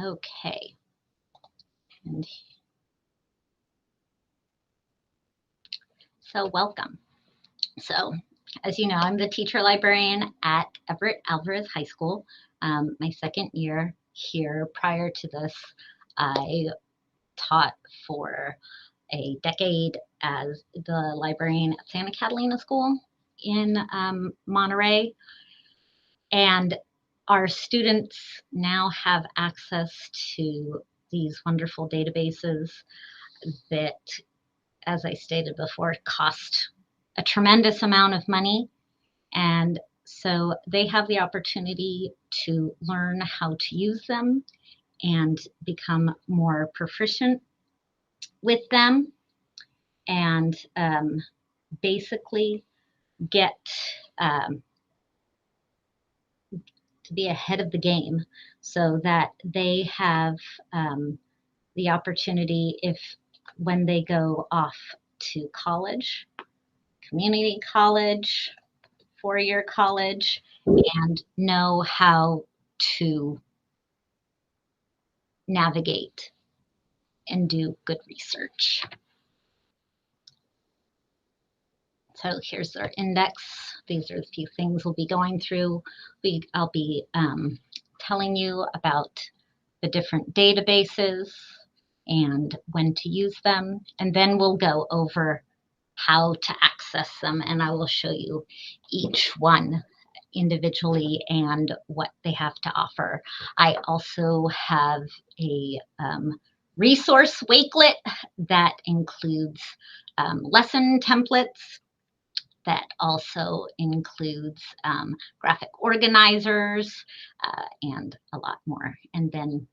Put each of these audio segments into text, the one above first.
Okay. And so welcome. So as you know, I'm the teacher librarian at Everett Alvarez High School. My second year here. Prior to this, I taught for a decade as the librarian at Santa Catalina School in Monterey. And our students now have access to these wonderful databases that, as I stated before, cost a tremendous amount of money. And so they have the opportunity to learn how to use them and become more proficient with them, and basically get to be ahead of the game so that they have the opportunity, if when they go off to college, community college, four-year college, and know how to navigate and do good research. So here's our index. These are the few things we'll be going through. I'll be telling you about the different databases and when to use them, and then we'll go over how to access them, and I will show you each one individually and what they have to offer. I also have a resource wakelet that includes lesson templates, that also includes graphic organizers and a lot more. And then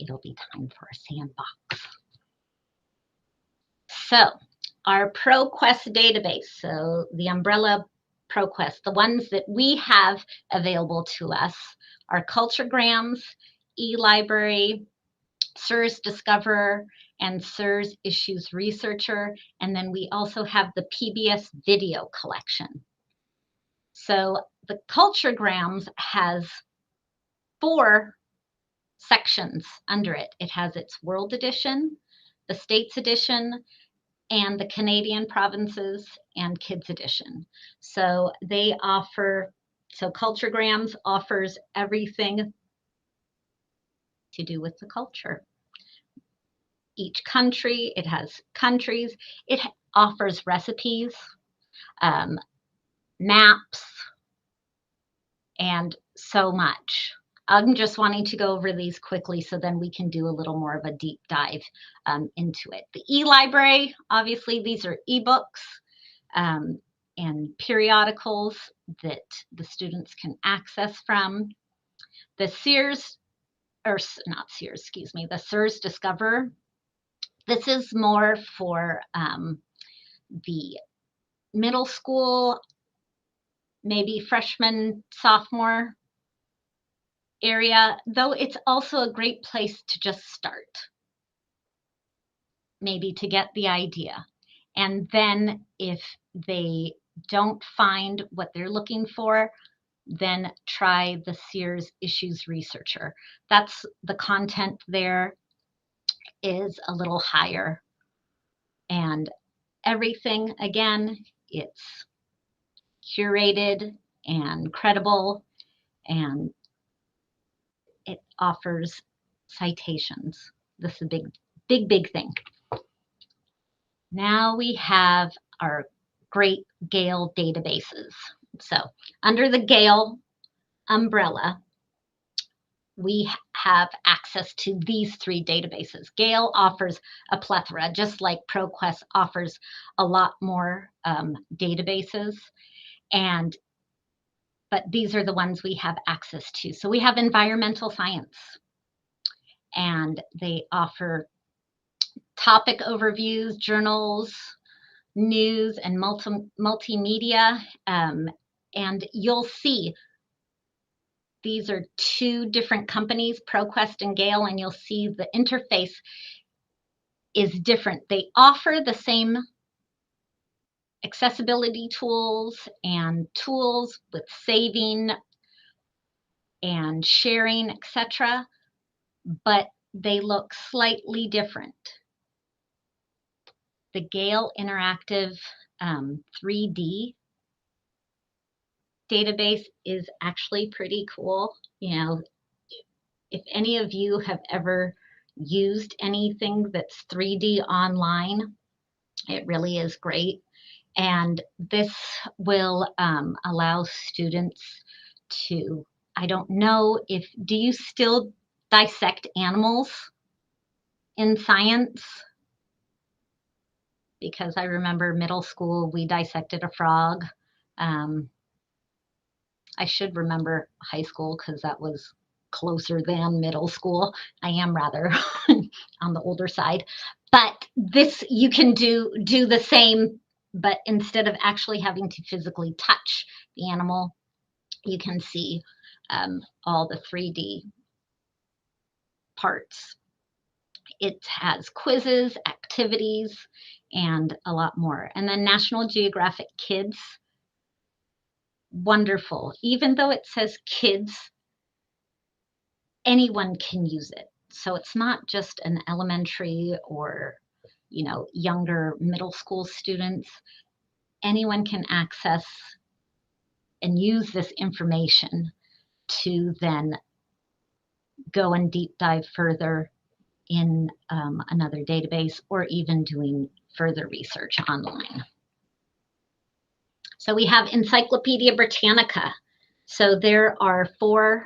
it'll be time for a sandbox. So our ProQuest database, so the umbrella ProQuest, the ones that we have available to us are Culturegrams, eLibrary, SIRS Discoverer, and SIRS Issues Researcher. And then we also have the PBS video collection. So the Culturegrams has 4 sections under it. It has its World Edition, the States Edition, and the Canadian Provinces and Kids Edition. So they offer, so Culturegrams offers everything to do with the culture. Each country, it has countries, it offers recipes, maps, and so much. I'm just wanting to go over these quickly so then we can do a little more of a deep dive into it. The eLibrary, obviously, these are ebooks and periodicals that the students can access from. The SIRS, or not SIRS, excuse me, the SIRS Discoverer. This is more for the middle school, maybe freshman, sophomore area, though it's also a great place to just start, maybe to get the idea. And then if they don't find what they're looking for, then try the SIRS Issues Researcher. That's the content there is a little higher. And everything, again, it's curated and credible, and it offers citations. This is a big thing. Now we have our great Gale databases. So under the Gale umbrella, we have access to these 3 databases. Gale offers a plethora, just like ProQuest offers a lot more databases. But these are the ones we have access to. So we have environmental science, and they offer topic overviews, journals, news, and multimedia. And you'll see these are 2 different companies, ProQuest and Gale, and you'll see the interface is different. They offer the same accessibility tools and tools with saving and sharing, etc., but they look slightly different. The Gale Interactive 3D database is actually pretty cool. You know, if any of you have ever used anything that's 3D online, it really is great. And this will allow students to, I don't know if, do you still dissect animals in science? Because I remember middle school, we dissected a frog. Um, I should remember high school because that was closer than middle school. I am rather on the older side. But this, you can do the same, but instead of actually having to physically touch the animal, you can see all the 3D parts. It has quizzes, activities, and a lot more. And then National Geographic Kids, wonderful. Even though it says kids, anyone can use it. So it's not just an elementary or, younger middle school students. Anyone can access and use this information to then go and deep dive further in another database or even doing further research online. So we have Encyclopedia Britannica. So there are 4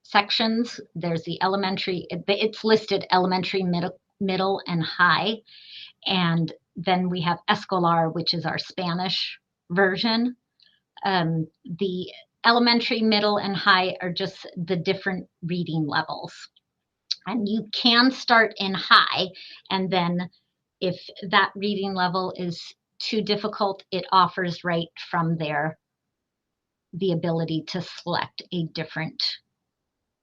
sections. There's the elementary, it's listed elementary, middle, and high. And then we have Escolar, which is our Spanish version. The elementary, middle, and high are just the different reading levels. And you can start in high, and then if that reading level is too difficult, it offers right from there the ability to select a different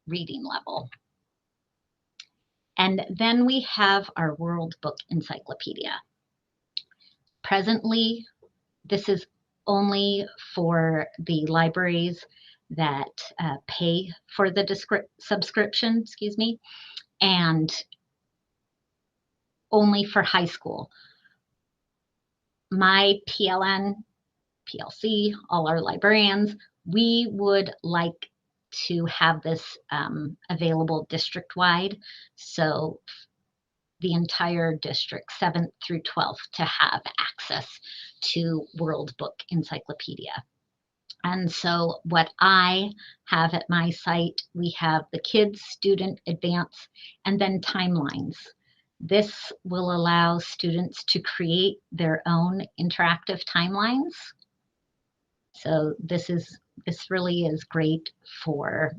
reading level. And then we have our World Book Encyclopedia. Presently, this is only for the libraries that pay for the subscription, and only for high school. My PLN, PLC, all our librarians, we would like to have this available district-wide. So the entire district, 7th through 12th, to have access to World Book Encyclopedia. And so what I have at my site, we have the kids, student, advanced, and then timelines. This will allow students to create their own interactive timelines. So this really is great for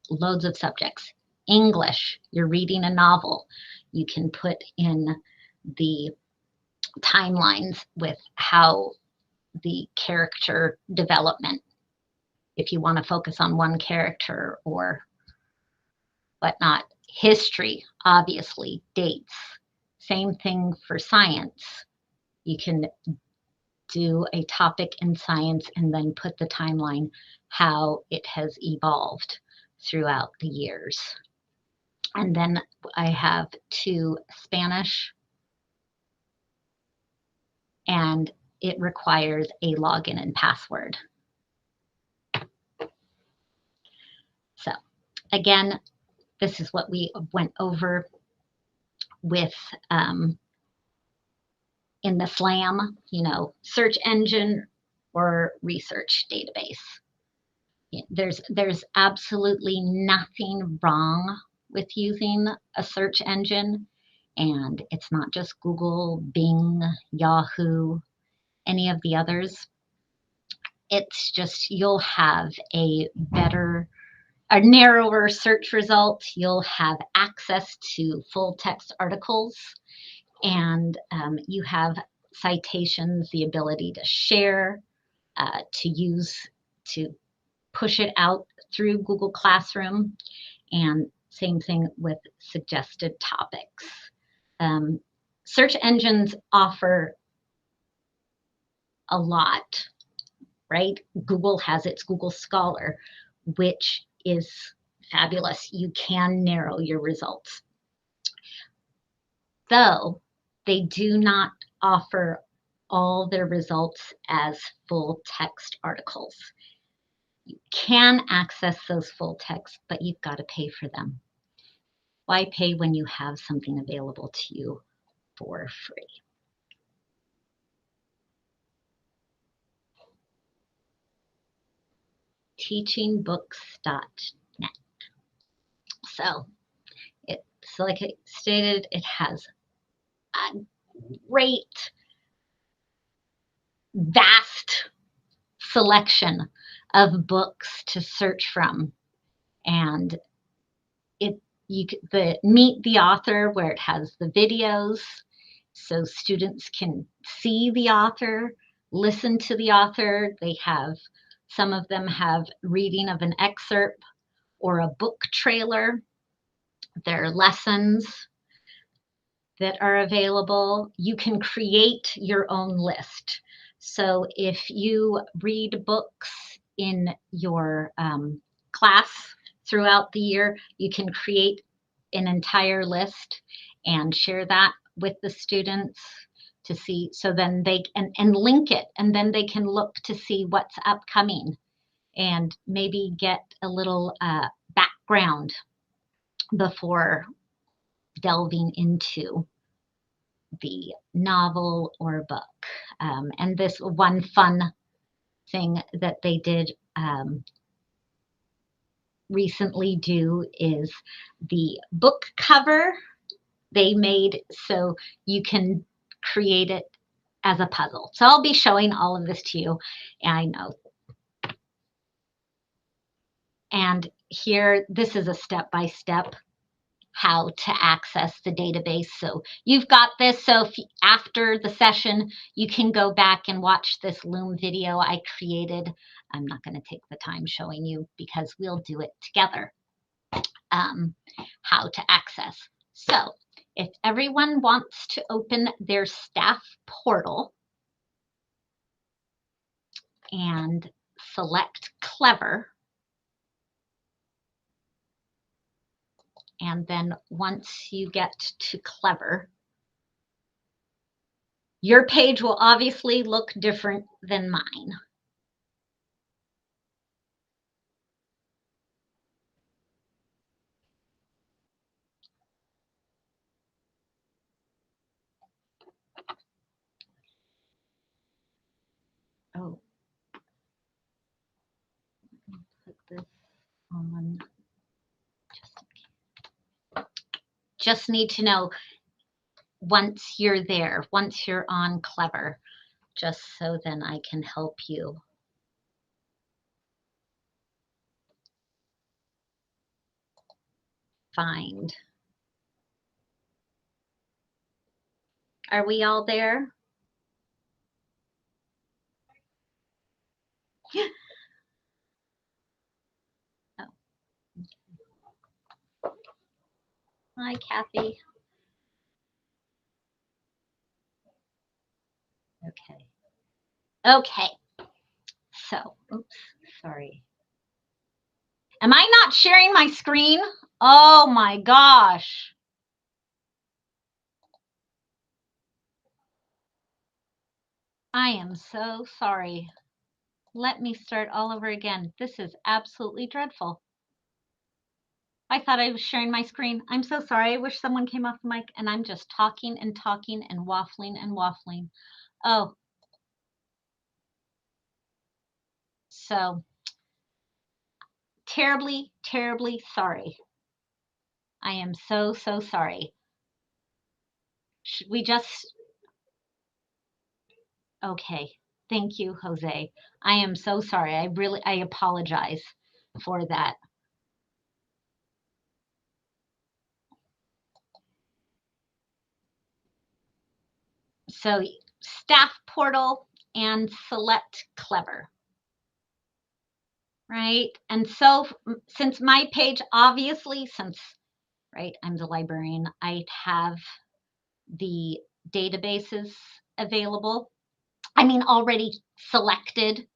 loads of subjects. English, you're reading a novel, you can put in the timelines with how the character development, if you want to focus on one character or whatnot. History, obviously, dates. Same thing for science. You can do a topic in science and then put the timeline, how it has evolved throughout the years. And then I have 2 Spanish, and it requires a login and password. So again, this is what we went over with in the SLAM, search engine or research database. There's absolutely nothing wrong with using a search engine, and it's not just Google, Bing, Yahoo, any of the others. It's just you'll have a narrower search result. You'll have access to full text articles, and you have citations, the ability to share, to push it out through Google Classroom, and same thing with suggested topics. Search engines offer a lot, right? Google has its Google Scholar, which is fabulous. You can narrow your results. Though they do not offer all their results as full text articles. You can access those full text, but you've got to pay for them. Why pay when you have something available to you for free? Teachingbooks.net. So, like I stated, it has a great, vast selection of books to search from, and the Meet the Author, where it has the videos, so students can see the author, listen to the author. Some of them have reading of an excerpt or a book trailer. There are lessons that are available. You can create your own list. So if you read books in your class throughout the year, you can create an entire list and share that with the students to see, so then they and link it, and then they can look to see what's upcoming and maybe get a little background before delving into the novel or book. And this one fun thing that they did recently do is the book cover they made so you can create it as a puzzle. So I'll be showing all of this to you, I know. And here, this is a step-by-step how to access the database. So you've got this. So after the session, you can go back and watch this Loom video I created. I'm not going to take the time showing you because we'll do it together, how to access. So if everyone wants to open their staff portal and select Clever, and then once you get to Clever, your page will obviously look different than mine. Oh, put this on. Just need to know once you're there, once you're on Clever, just so then I can help you. Find. Are we all there? Yeah. Oh. Hi, Kathy. Okay. Okay. So, oops, sorry. Am I not sharing my screen? Oh my gosh. I am so sorry. Let me start all over again. This is absolutely dreadful. I thought I was sharing my screen. I'm so sorry. I wish someone came off the mic, and I'm just talking and talking and waffling and waffling. Oh. So, terribly, terribly sorry. I am so, so sorry. Should we just... Okay. Thank you, Jose. I am so sorry. I apologize for that. So, staff portal and select Clever. Right? And so since my page, obviously, right, I'm the librarian, I have the databases available. I mean, already selected.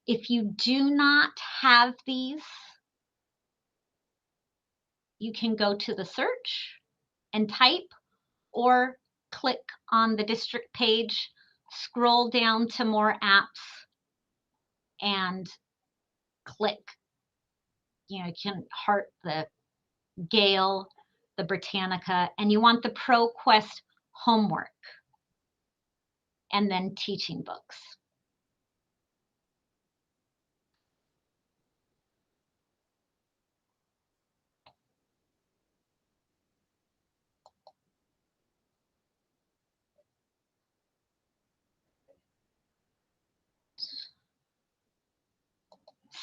If you do not have these, you can go to the search and type, or click on the district page, scroll down to more apps, and click. You can heart the Gale, the Britannica, and you want the ProQuest homework, and then teaching books.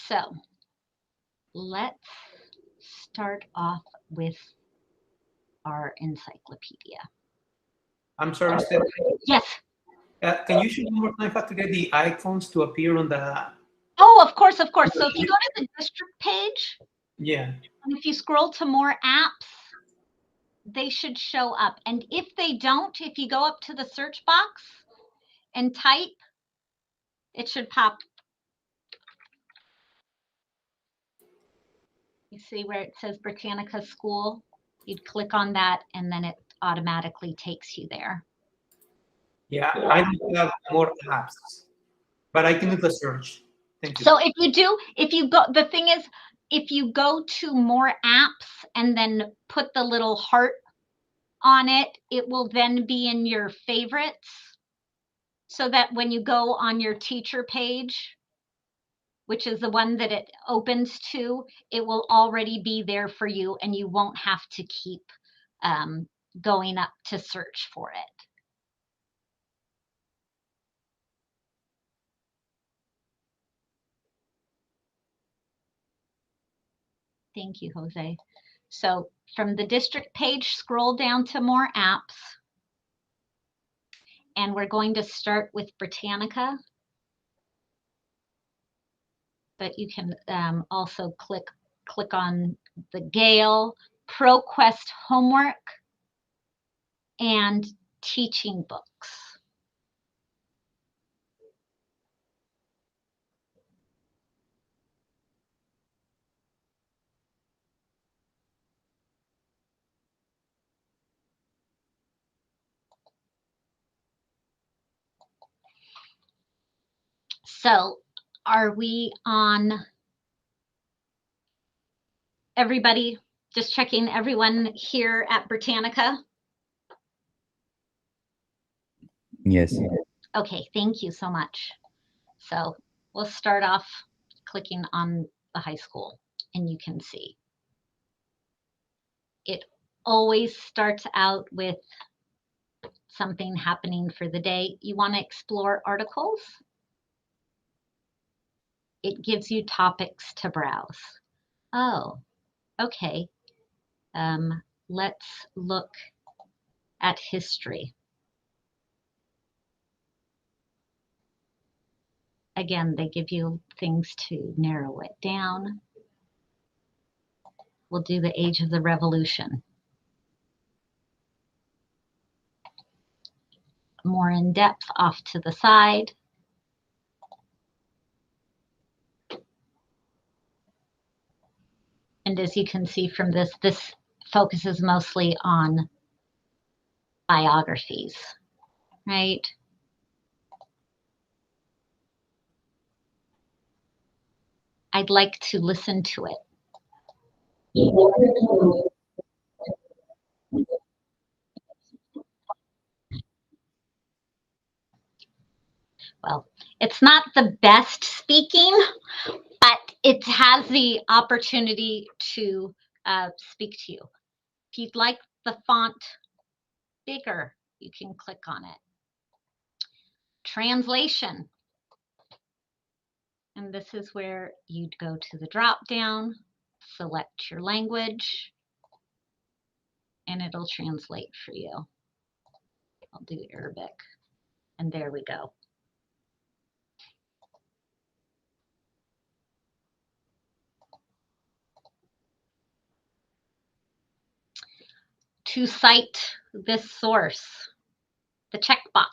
So let's start off with our encyclopedia. I'm sorry, Steph. Yes. Can you show me one more time how to get the icons to appear on the... Oh, of course, of course. So if you go to the district page, Yeah. and if you scroll to more apps, they should show up. And if they don't, if you go up to the search box and type, it should pop. You see where it says Britannica School? You'd click on that, and then it automatically takes you there. Yeah, I don't have more apps, but I can do the search. Thank you. So if you go, the thing is, if you go to more apps and then put the little heart on it, it will then be in your favorites, so that when you go on your teacher page, which is the one that it opens to, it will already be there for you, and you won't have to keep going up to search for it. Thank you, Jose. So from the district page, scroll down to more apps. And we're going to start with Britannica. But you can also click on the Gale, ProQuest homework, and teaching books. So are we on, everybody, just checking everyone here at Britannica? Yes. Okay, thank you so much. So we'll start off clicking on the high school, and you can see it always starts out with something happening for the day. You want to explore articles. It gives you topics to browse. Oh, okay. Let's look at history. Again, they give you things to narrow it down. We'll do the Age of the Revolution. More in depth off to the side. And as you can see from this, this focuses mostly on biographies, right? I'd like to listen to it. Well, it's not the best speaking, but it has the opportunity to speak to you. If you'd like the font bigger, you can click on it. Translation. And this is where you'd go to the drop down, select your language, and it'll translate for you. I'll do Arabic, and there we go. To cite this source, the checkbox.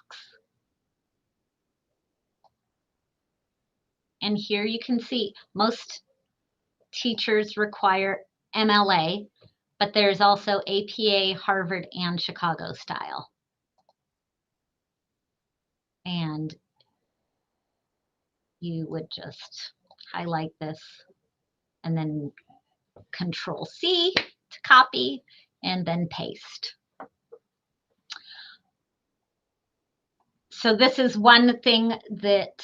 And here you can see most teachers require MLA, but there's also APA, Harvard, and Chicago style. And you would just highlight this and then Control C to copy and then paste. So this is one thing that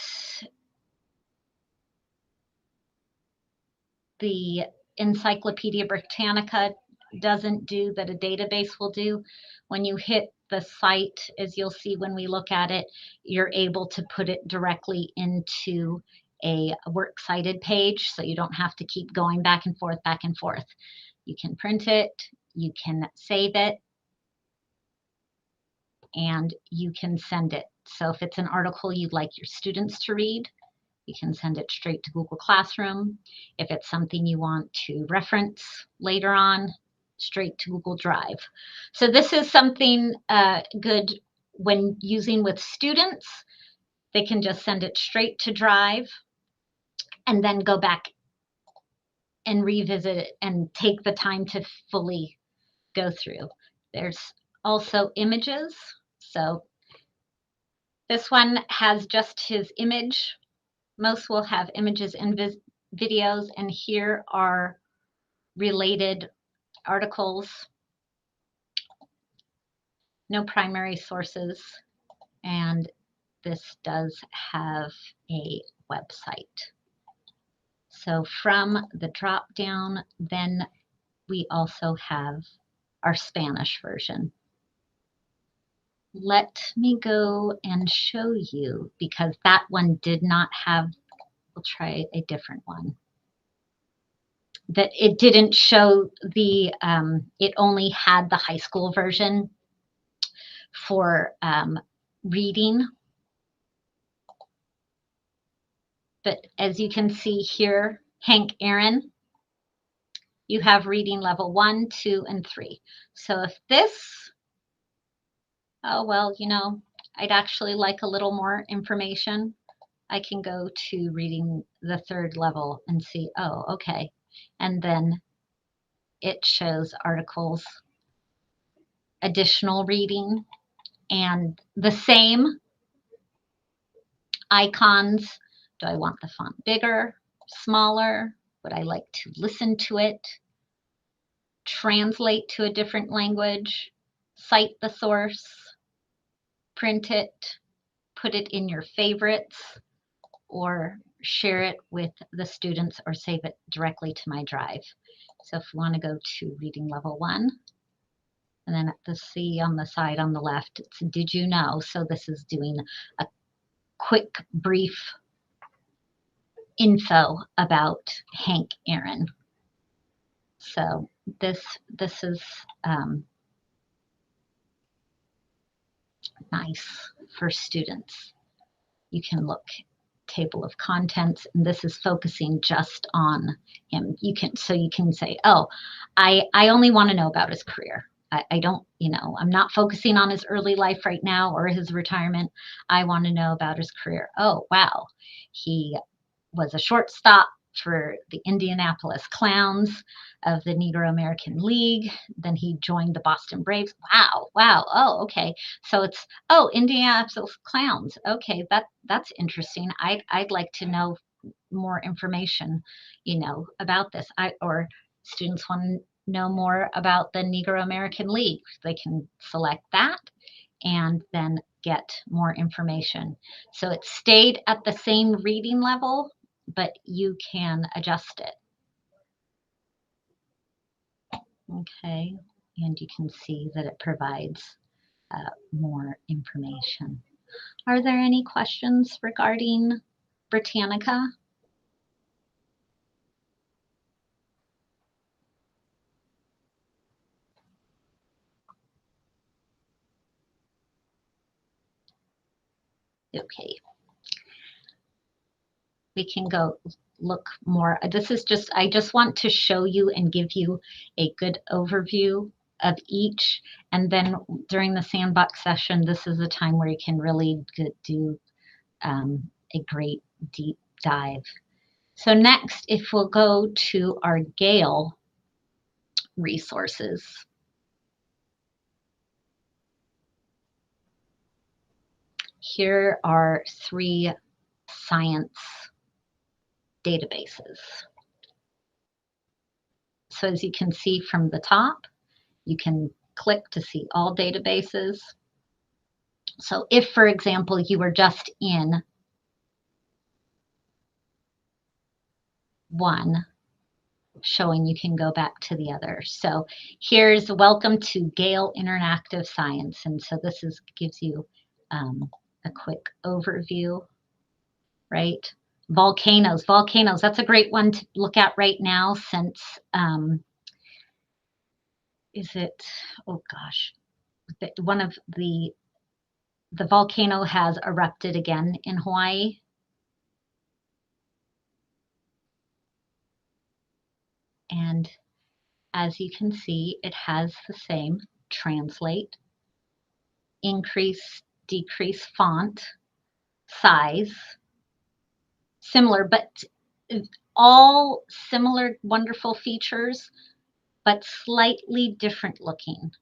the Encyclopedia Britannica doesn't do that a database will do. When you hit the site, as you'll see when we look at it, you're able to put it directly into a works cited page, so you don't have to keep going back and forth, back and forth. You can print it, you can save it, and you can send it. So if it's an article you'd like your students to read, you can send it straight to Google Classroom. If it's something you want to reference later on, straight to Google Drive. So this is something good when using with students. They can just send it straight to Drive and then go back and revisit it and take the time to fully go through. There's also images. So this one has just his image. Most will have images and videos, and here are related articles. No primary sources, and this does have a website. So from the drop down, then we also have our Spanish version. Let me go and show you, because that one did not have, we'll try a different one. That it didn't show the, it only had the high school version for reading. But as you can see here, Hank Aaron, you have reading level 1, 2, and 3. So if this, oh, well, you know, I'd actually like a little more information, I can go to reading the 3rd level and see, oh, okay. And then it shows articles, additional reading, and the same icons. Do I want the font bigger, smaller? Would I like to listen to it? Translate to a different language? Cite the source? Print it? Put it in your favorites? Or share it with the students or save it directly to my drive? So if we want to go to reading level 1, and then at the C on the side on the left, it's did you know? So this is doing a quick, brief info about Hank Aaron. So this is nice for students. You can look table of contents, and this is focusing just on him. You can say, oh, I only want to know about his career. I don't, you know, I'm not focusing on his early life right now or his retirement. I want to know about his career. Oh, wow. He was a shortstop for the Indianapolis Clowns of the Negro American League. Then he joined the Boston Braves. Wow. Oh, okay. So it's, oh, Indianapolis Clowns. Okay, that's interesting. I'd like to know more information, you know, about this. Or students want to know more about the Negro American League. They can select that and then get more information. So it stayed at the same reading level, but you can adjust it. Okay, and you can see that it provides more information. Are there any questions regarding Britannica? Okay. We can go look more. This is just, I just want to show you and give you a good overview of each. And then during the sandbox session, this is the time where you can really do a great deep dive. So next, if we'll go to our Gale resources. Here are 3 science databases. So as you can see from the top, you can click to see all databases. So if, for example, you were just in one, showing you can go back to the other. So here's welcome to Gale Interactive Science. And so this gives you a quick overview, right? Volcanoes, that's a great one to look at right now since, oh gosh, one of the volcano has erupted again in Hawaii. And as you can see, it has the same translate, increase, decrease font, size, similar, but all similar wonderful features, but slightly different looking.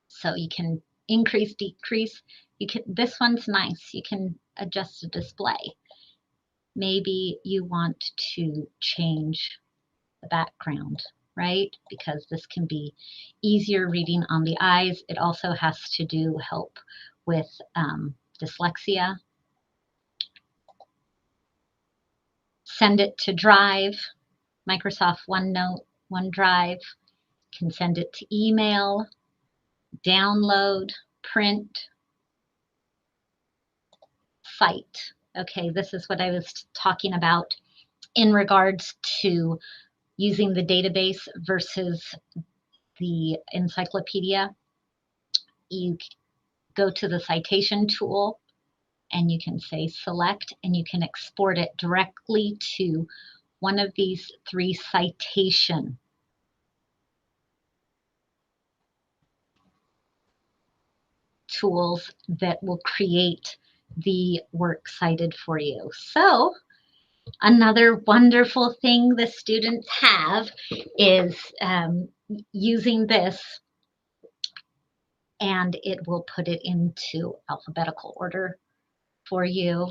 So you can increase, decrease. This one's nice. You can adjust the display. Maybe you want to change the background, right? Because this can be easier reading on the eyes. It also has to help with dyslexia. Send it to Drive, Microsoft OneDrive. Can send it to email, download, print, cite. Okay, this is what I was talking about in regards to using the database versus the encyclopedia. You go to the citation tool and you can say select, and you can export it directly to one of these 3 citation tools that will create the work cited for you. So another wonderful thing the students have is using this, and it will put it into alphabetical order for you.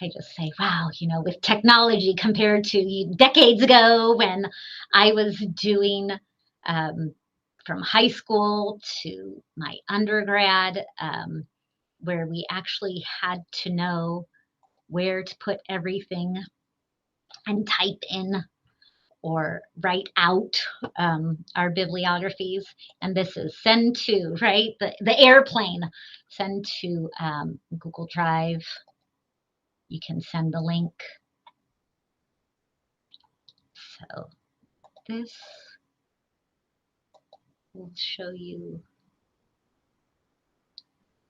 I just say, wow, with technology compared to decades ago when I was doing from high school to my undergrad, where we actually had to know where to put everything and type in or write out our bibliographies. And this is send to, right? The airplane, send to Google Drive. You can send the link. So this will show you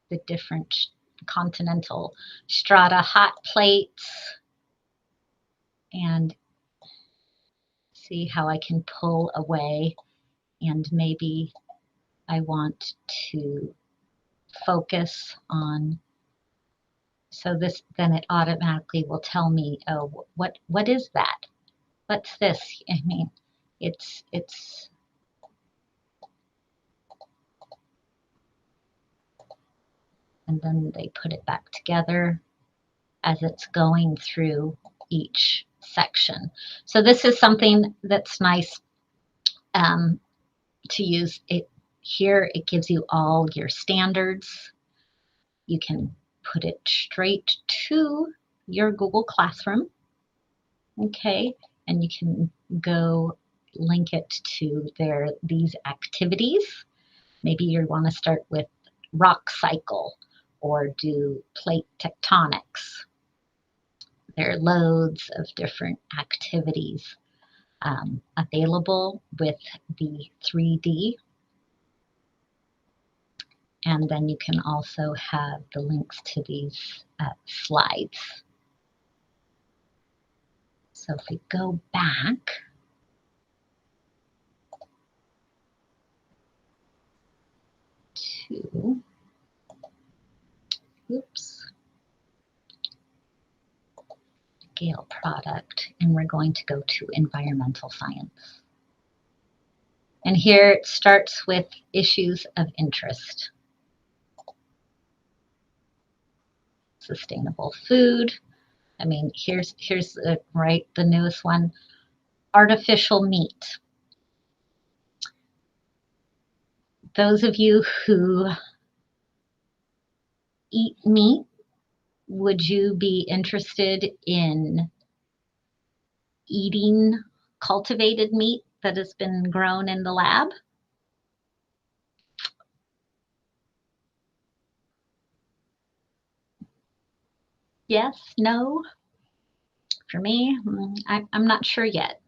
the different continental strata hot plates, and see how I can pull away, and maybe I want to focus on, so this, then it automatically will tell me, oh, what is that? What's this? I mean, it's and then they put it back together as it's going through each section. So this is something that's nice to use. It here, it gives you all your standards. You can put it straight to your Google Classroom, okay, and you can go link it to these activities. Maybe you want to start with rock cycle or do plate tectonics. There are loads of different activities available with the 3D. And then you can also have the links to these slides. So if we go back to, Gale product, and we're going to go to environmental science. And here it starts with issues of interest. Sustainable food. I mean, here's the newest one, artificial meat. Those of you who eat meat, would you be interested in eating cultivated meat that has been grown in the lab? Yes, no? For me, I'm not sure yet.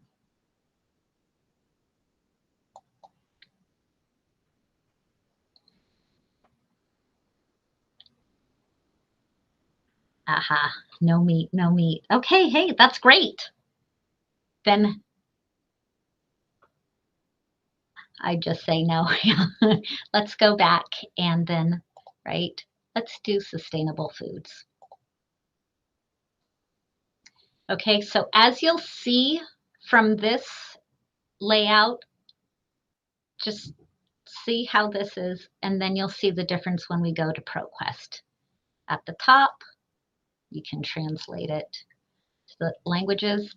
Aha, no meat, no meat. Okay, hey, that's great. Then I just say no. Let's go back and then, let's do sustainable foods. Okay, so as you'll see from this layout, just see how this is, and then you'll see the difference when we go to ProQuest. At the top, you can translate it to the languages.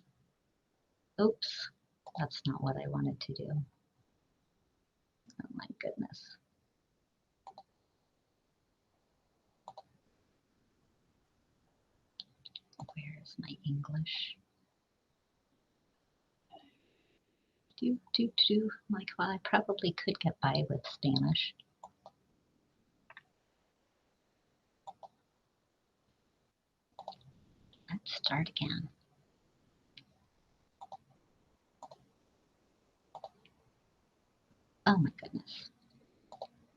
Oops, that's not what I wanted to do. Oh my goodness. Where is my English? Like, well, I probably could get by with Spanish. Let's start again. Oh my goodness.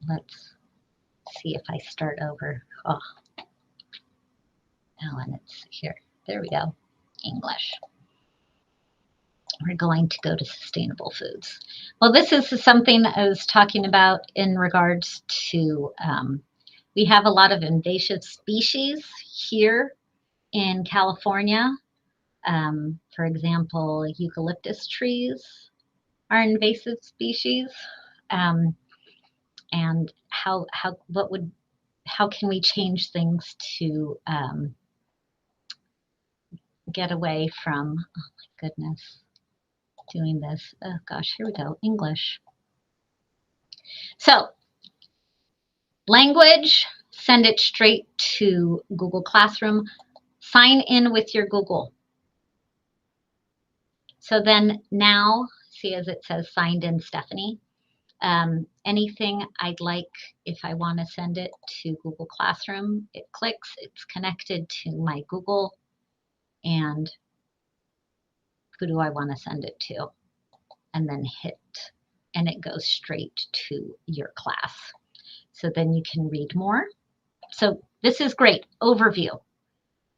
Let's see if I start over. Oh, and it's here. There we go. English. We're going to go to sustainable foods. Well, this is something I was talking about in regards to, we have a lot of invasive species here in California. For example, eucalyptus trees are invasive species. And how can we change things to get away from, oh my goodness, doing this. Oh gosh, here we go, English. So language, send it straight to Google Classroom. Sign in with your Google. So then now, see as it says signed in Stephanie, anything I'd like, if I want to send it to Google Classroom, it clicks, it's connected to my Google, and who do I want to send it to? And then hit, and it goes straight to your class. So then you can read more. So this is great, overview.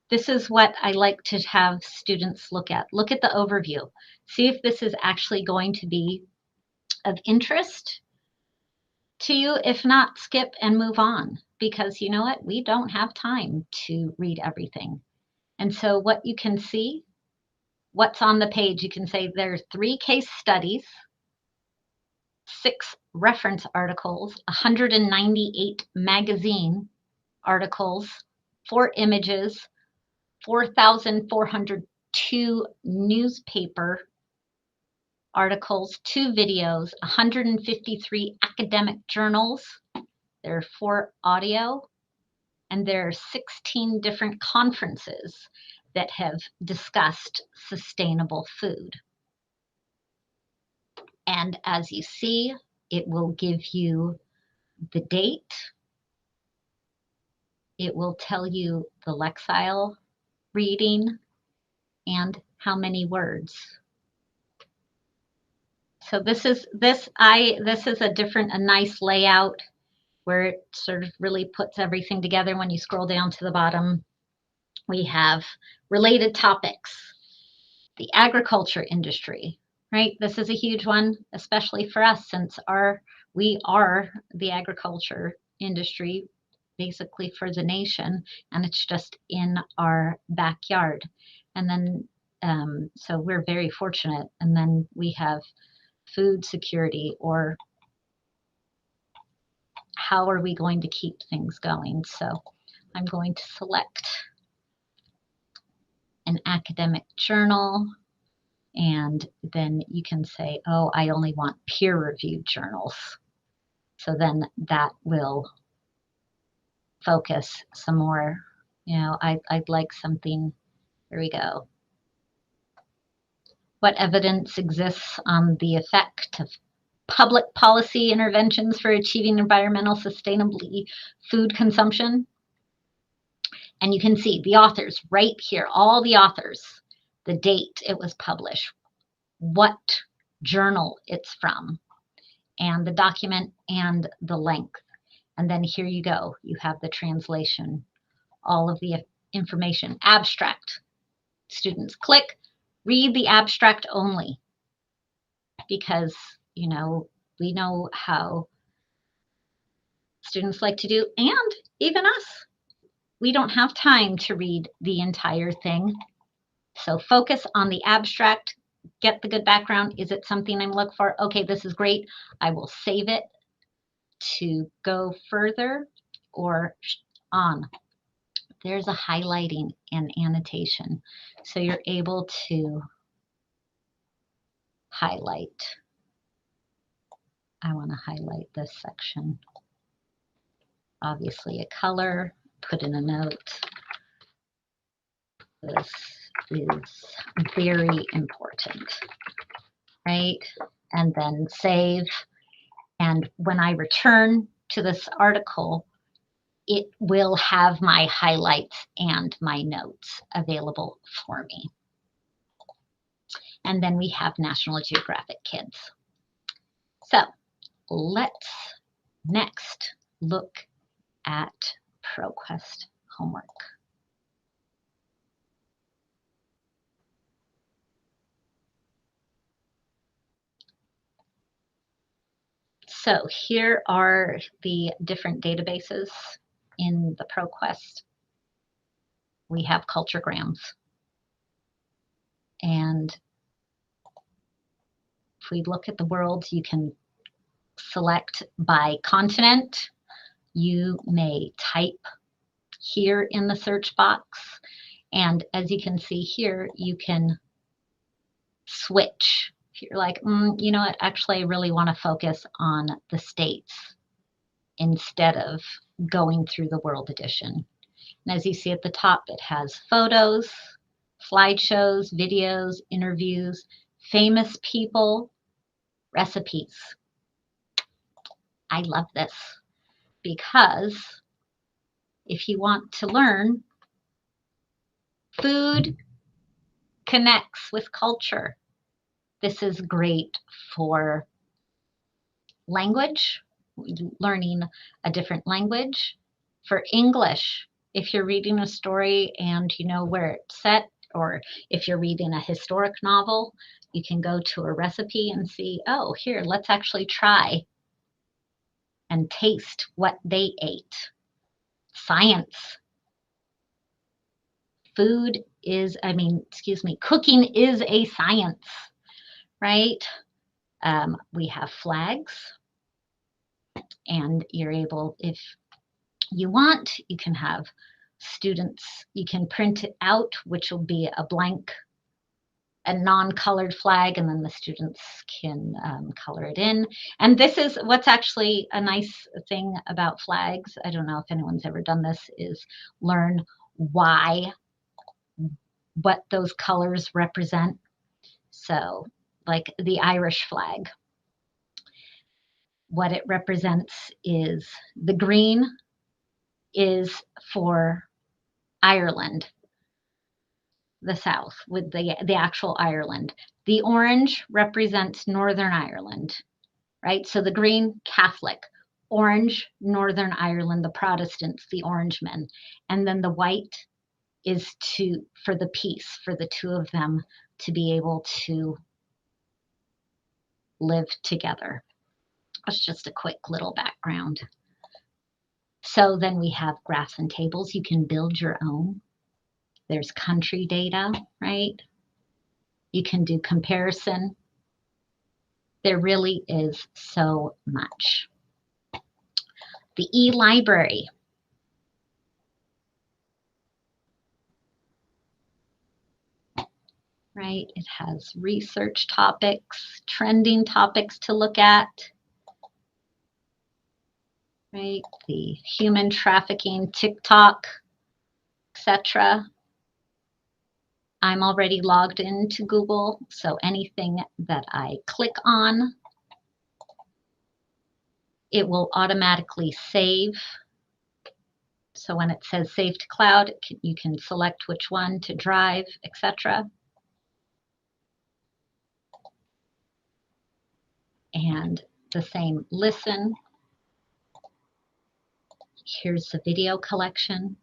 This is what I like to have students look at. Look at the overview. See if this is actually going to be of interest to you. If not, skip and move on, because you know what? We don't have time to read everything. And so what you can see, what's on the page, you can say there's 3 case studies, 6 reference articles, 198 magazine articles, 4 images, 4,402 newspaper articles, 2 videos, 153 academic journals. There are 4 audio, and there are 16 different conferences that have discussed sustainable food. And as you see, it will give you the date. It will tell you the Lexile reading and how many words. So this is a nice layout where it sort of really puts everything together. When you scroll down to the bottom, we have related topics, the agriculture industry, right? This is a huge one, especially for us, since we are the agriculture industry, basically for the nation, and it's just in our backyard. And then, so we're very fortunate. And then we have food security, or how are we going to keep things going? So I'm going to select an academic journal, and then you can say, oh, I only want peer-reviewed journals. So then that will focus some more. You know, I'd like something, there we go. What evidence exists on the effect of public policy interventions for achieving environmental sustainability food consumption? And you can see the authors right here, all the authors, the date it was published, what journal it's from, and the document and the length. And then here you go. You have the translation, all of the information. Abstract. Students click, read the abstract only, because, you know, we know how students like to do, and even us. We don't have time to read the entire thing. So focus on the abstract, get the good background. Is it something I'm looking for? Okay, this is great. I will save it to go further or on. There's a highlighting and annotation. So you're able to highlight. I want to highlight this section. Obviously a color, put in a note. This is very important, right? And then save. And when I return to this article, it will have my highlights and my notes available for me. And then we have National Geographic Kids. So let's next look at ProQuest homework. So here are the different databases in the ProQuest. We have culturegrams. And if we look at the world, you can select by continent. You may type here in the search box. And as you can see here, you can switch. If you're like, you know what, actually, I really want to focus on the states instead of going through the world edition. And as you see at the top, it has photos, slideshows, videos, interviews, famous people, recipes. I love this because if you want to learn, food connects with culture. This is great for language, learning a different language. For English, if you're reading a story and you know where it's set, or if you're reading a historic novel, you can go to a recipe and see, oh, here, let's actually try and taste what they ate. Science. Food is, cooking is a science, right? We have flags, and you're able, if you want, you can have students, you can print it out, which will be a blank, a non-colored flag, and then the students can color it in. And this is what's actually a nice thing about flags. I don't know if anyone's ever done this, is learn why, what those colors represent. So like the Irish flag, what it represents is the green is for Ireland, the South, with the actual Ireland. The orange represents Northern Ireland, right? So the green, Catholic. Orange, Northern Ireland, the Protestants, the Orangemen. And then the white is for the peace, for the two of them to be able to live together. That's just a quick little background. So then we have graphs and tables. You can build your own. There's country data, right? You can do comparison. There really is so much. The e-library. Right? It has research topics, trending topics to look at. Right? The human trafficking, TikTok, etc. I'm already logged into Google, so anything that I click on, it will automatically save. So when it says save to cloud, you can select which one to drive, etc. And the same listen. Here's the video collection.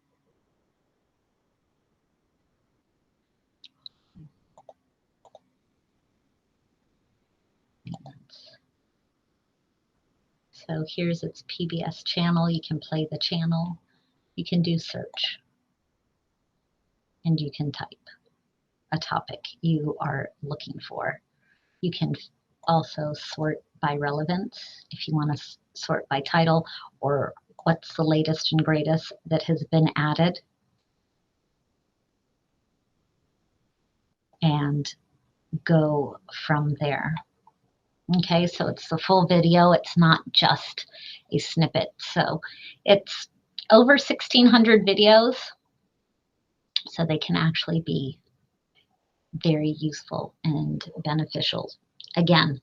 So here's its PBS channel. You can play the channel. You can do search. And you can type a topic you are looking for. You can also sort by relevance if you want to sort by title or what's the latest and greatest that has been added. And go from there. Okay, so it's the full video. It's not just a snippet. So it's over 1,600 videos. So they can actually be very useful and beneficial, again,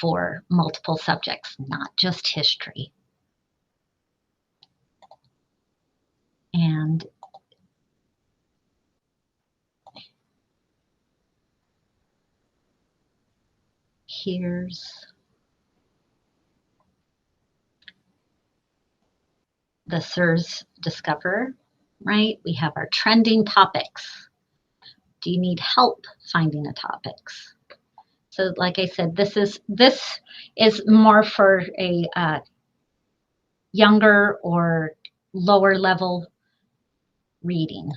for multiple subjects, not just history. And here's the SIRS Discover, right? We have our trending topics. Do you need help finding the topics? So like I said, this is more for a younger or lower level reading.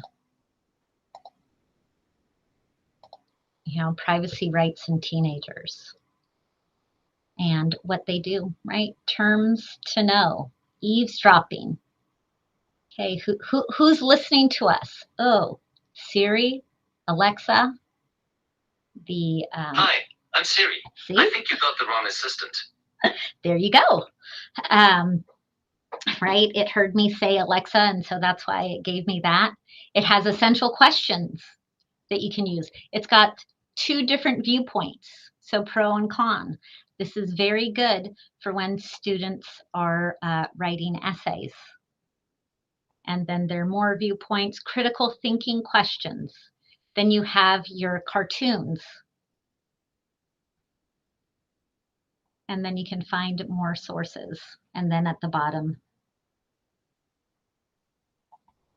You know, privacy rights in teenagers. And what they do, right? Terms to know, eavesdropping. Okay, who's listening to us? Oh, Siri, Alexa, the... Hi, I'm Siri. See? I think you got the wrong assistant. There you go. Right, it heard me say Alexa, and so that's why it gave me that. It has essential questions that you can use. It's got 2 different viewpoints, so pro and con. This is very good for when students are writing essays. And then there are more viewpoints, critical thinking questions. Then you have your cartoons. And then you can find more sources. And then at the bottom,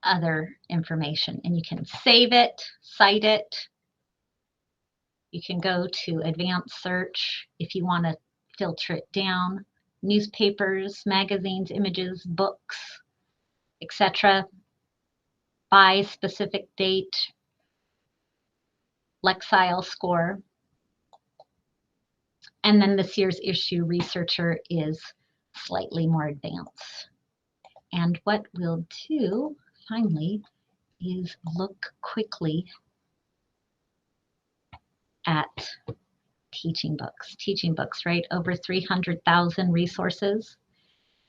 other information. And you can save it, cite it. You can go to advanced search if you want to filter it down. Newspapers, magazines, images, books, etc. By specific date, Lexile score. And then this year's issue researcher is slightly more advanced. And what we'll do finally is look quickly at teaching books. Teaching books, right? Over 300,000 resources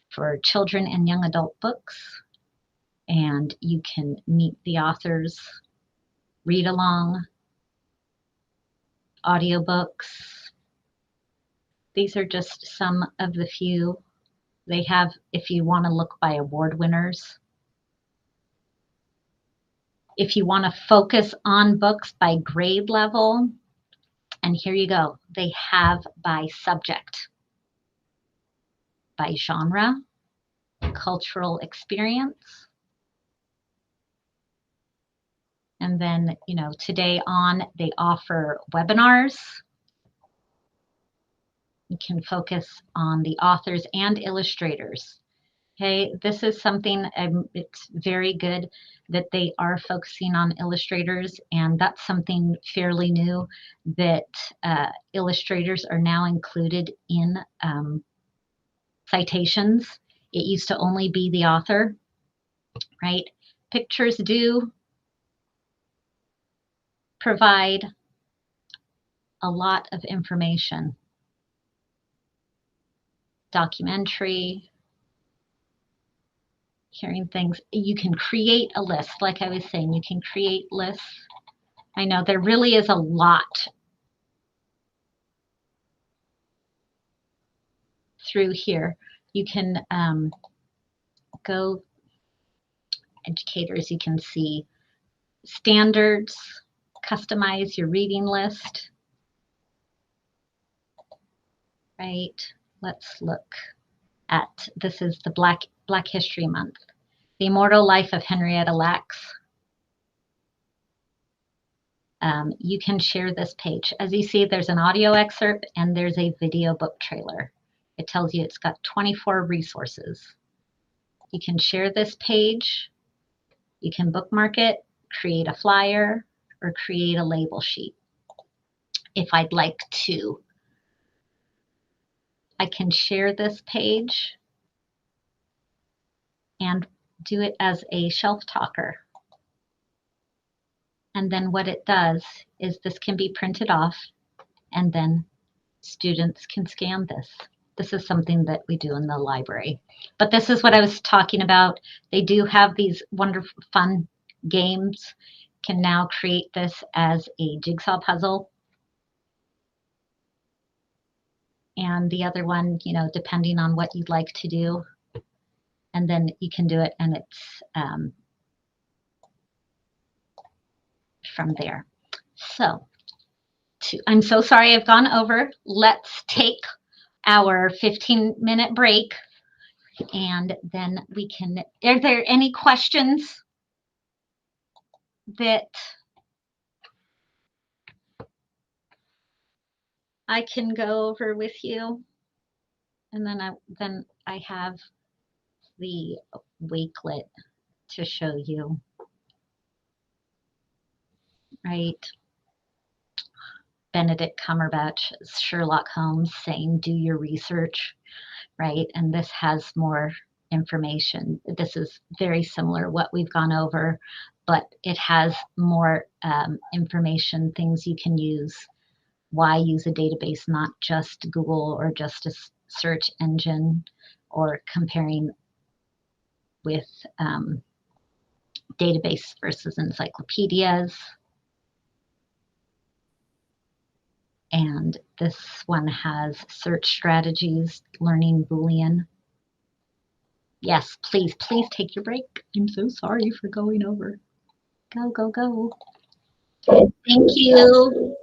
for children and young adult books. And you can meet the authors, read along, audiobooks. These are just some of the few. They have, if you want to look by award winners. If you want to focus on books by grade level, and here you go, they have by subject, by genre, cultural experience. And then, you know, today on, they offer webinars. You can focus on the authors and illustrators. Okay, this is something, it's very good that they are focusing on illustrators, and that's something fairly new that illustrators are now included in citations. It used to only be the author, right? Pictures do provide a lot of information. Documentary, hearing things. You can create a list. Like I was saying, you can create lists. I know there really is a lot through here. You can go, educators, you can see standards, customize your reading list, right? Let's look at, this is the Black History Month. The Immortal Life of Henrietta Lacks. You can share this page. As you see, there's an audio excerpt and there's a video book trailer. It tells you it's got 24 resources. You can share this page. You can bookmark it, create a flyer, or create a label sheet. If I'd like to, I can share this page and do it as a shelf talker. And then what it does is this can be printed off, and then students can scan this. This is something that we do in the library. But this is what I was talking about. They do have these wonderful, fun games. Can now create this as a jigsaw puzzle. And the other one, you know, depending on what you'd like to do. And then you can do it, and it's from there. So, I'm so sorry I've gone over. Let's take our 15-minute break, and then we can, are there any questions that I can go over with you? And then I have the Wakelet to show you, right? Benedict Cumberbatch, Sherlock Holmes saying, do your research, right? And this has more information. This is very similar what we've gone over, but it has more information, things you can use. Why use a database, not just Google or just a search engine, or comparing with database versus encyclopedias. And this one has search strategies, learning Boolean. Yes, please take your break. I'm so sorry for going over. Go, go, go. Thank you.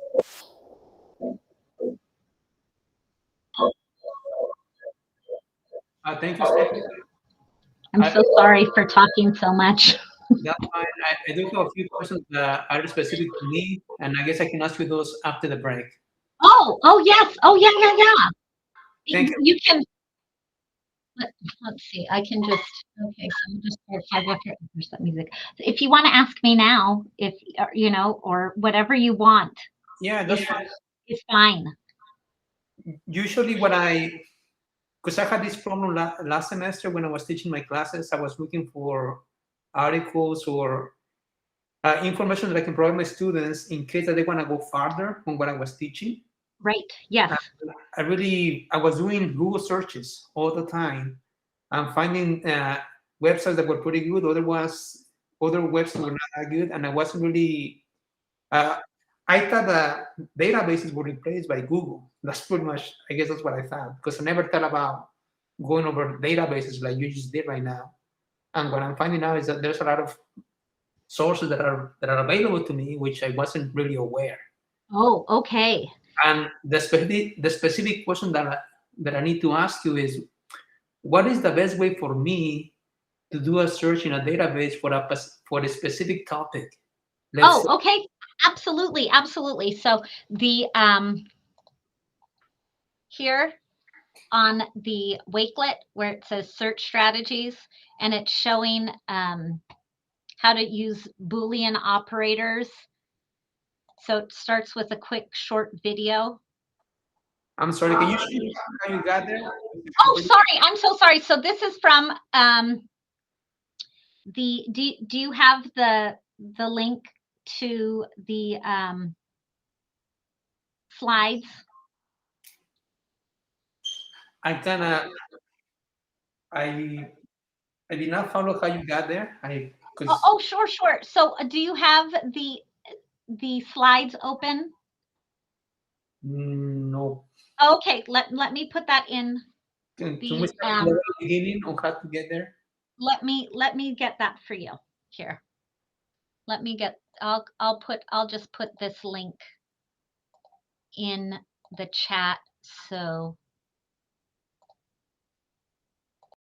Thank you, Stephanie. I'm so sorry for talking so much. That's fine. I do have a few questions that are specific to me, and I guess I can ask you those after the break. Oh yes. Oh yeah. Thank you. You can. Let's see. I can just. Okay, so I'm just start 5 after that music. If you want to ask me now, if you know, or whatever you want. Yeah, that's fine. It's fine. Usually, because I had this problem last semester when I was teaching my classes, I was looking for articles or information that I can provide my students in case that they want to go farther on what I was teaching. Right. Yes. I was doing Google searches all the time and finding websites that were pretty good. Other websites were not that good, and I wasn't really. I thought that databases were replaced by Google. That's pretty much, I guess that's what I thought, because I never thought about going over databases like you just did right now. And what I'm finding out is that there's a lot of sources that are available to me, which I wasn't really aware. Oh, okay. And the specific question that I need to ask you is, what is the best way for me to do a search in a database for a specific topic? Okay. Absolutely. So the here on the Wakelet where it says search strategies, and it's showing how to use Boolean operators. So it starts with a quick short video. I'm sorry, can you show me how you got there? Oh, sorry, I'm so sorry. So this is from do you have the link to the slides? I did not follow how you got there. Oh, sure. So do you have the slides open? No. Okay, let me put that in Can we the start from the beginning on how to get there? let me get that for you here. Let me get I'll just put this link in the chat so